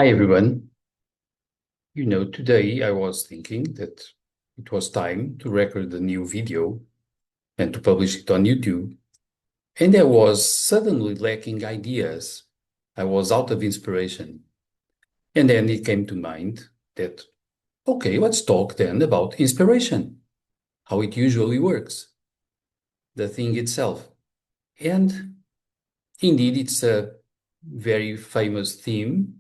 Hi, everyone. Today I was thinking that it was time to record a new video and to publish it on YouTube. And I was suddenly lacking ideas. I was out of inspiration. And then it came to mind that, okay, let's talk then about inspiration, how it usually works, the thing itself. And indeed, it's a very famous theme.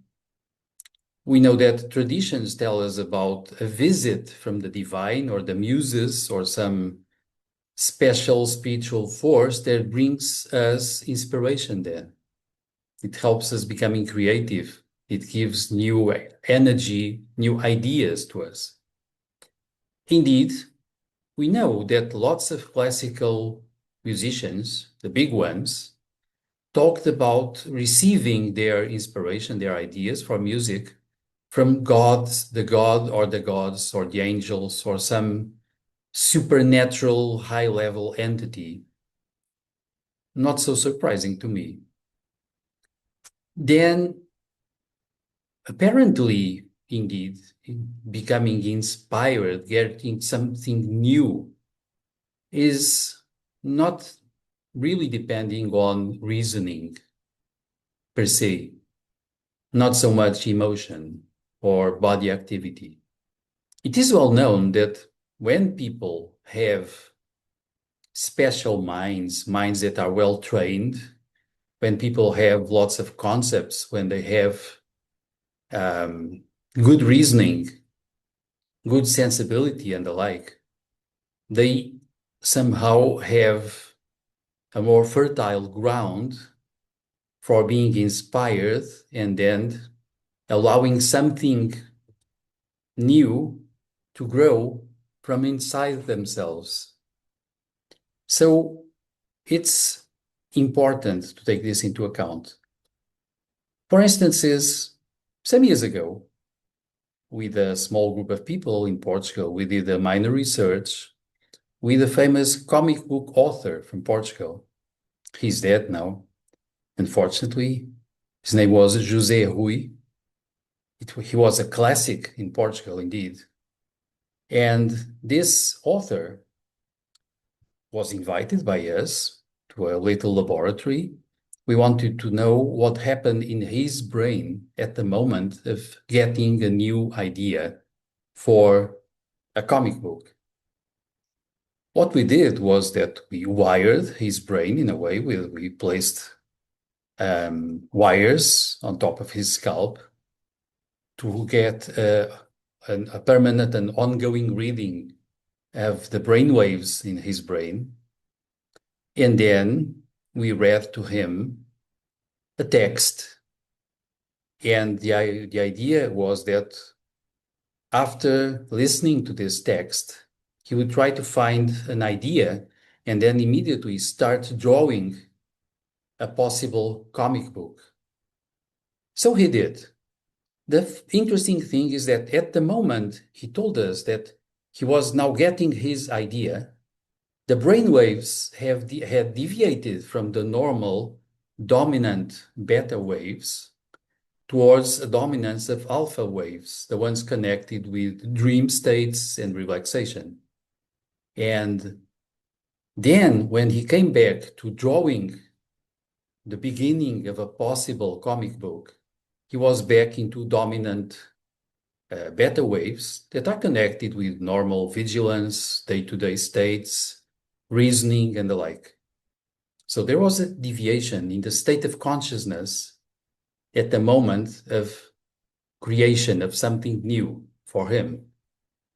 We know that traditions tell us about a visit from the divine or the muses or some special spiritual force that brings us inspiration then. It helps us becoming creative. It gives new energy, new ideas to us. Indeed, we know that lots of classical musicians, the big ones, talked about receiving their inspiration, their ideas for music from gods, the god or the gods or the angels or some supernatural high level entity. Not so surprising to me. Then, apparently, indeed, becoming inspired, getting something new is not really depending on reasoning per se, not so much emotion or body activity. It is well known that when people have special minds that are well trained, when people have lots of concepts, when they have good reasoning, good sensibility, and the like, they somehow have a more fertile ground for being inspired and then allowing something new to grow from inside themselves. So it's important to take this into account. For instance, some years ago, with a small group of people in Portugal, we did a minor research with a famous comic book author from Portugal. He's dead now, unfortunately. His name was José Rui. He was a classic in Portugal, indeed. And this author was invited by us to a little laboratory. We wanted to know what happened in his brain at the moment of getting a new idea for a comic book. What we did was that we wired his brain in a way we placed wires on top of his scalp to get a permanent and ongoing reading of the brain waves in his brain. And then we read to him a text. And the idea was that after listening to this text, he would try to find an idea and then immediately start drawing a possible comic book. So he did. The interesting thing is that at the moment he told us that he was now getting his idea, the brainwaves had deviated from the normal dominant beta waves towards a dominance of alpha waves, the ones connected with dream states and relaxation. And then when he came back to drawing the beginning of a possible comic book, he was back into dominant beta waves that are connected with normal vigilance, day-to-day states, reasoning, and the like. So there was a deviation in the state of consciousness at the moment of creation of something new for him.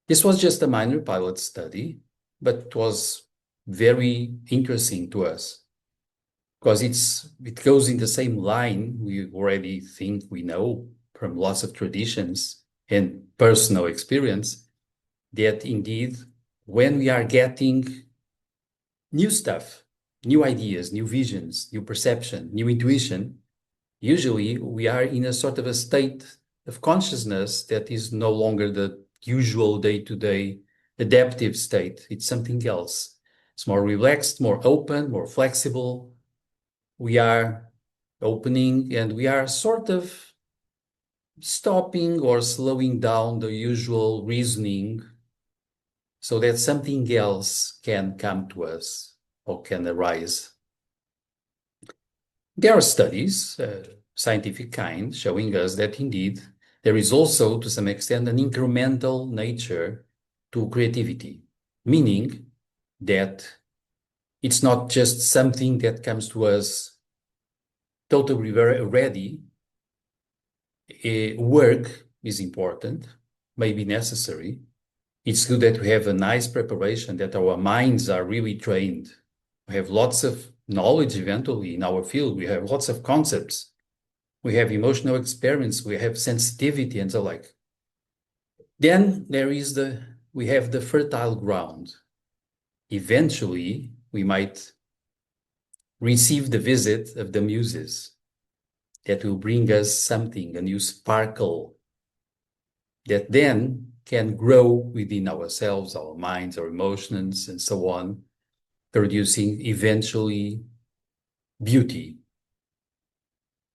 This was just a minor pilot study, but it was very interesting to us because it goes in the same line we already think we know from lots of traditions and personal experience that indeed when we are getting new stuff, new ideas, new visions, new perception, new intuition, usually we are in a sort of a state of consciousness that is no longer the usual day-to-day adaptive state. It's something else. It's more relaxed, more open, more flexible. We are opening and we are sort of stopping or slowing down the usual reasoning so that something else can come to us or can arise. There are studies, scientific kind, showing us that indeed there is also, to some extent, an incremental nature to creativity, meaning that it's not just something that comes to us totally ready. Work is important, maybe necessary. It's good that we have a nice preparation, that our minds are really trained. We have lots of knowledge eventually in our field. We have lots of concepts. We have emotional experience. We have sensitivity and so like. Then we have the fertile ground. Eventually, we might receive the visit of the Muses that will bring us something, a new sparkle that then can grow within ourselves, our minds, our emotions, and so on, producing eventually beauty,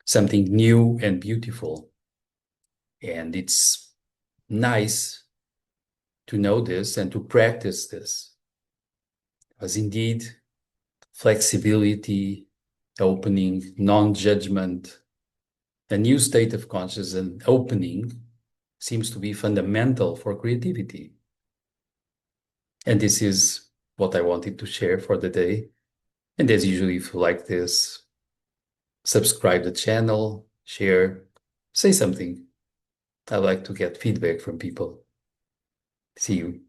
something new and beautiful. And it's nice to know this and to practice this. Because indeed, flexibility, opening, non-judgment, a new state of consciousness and opening seems to be fundamental for creativity. And this is what I wanted to share for the day. And as usually, if you like this, subscribe the channel, share, say something. I like to get feedback from people. See you.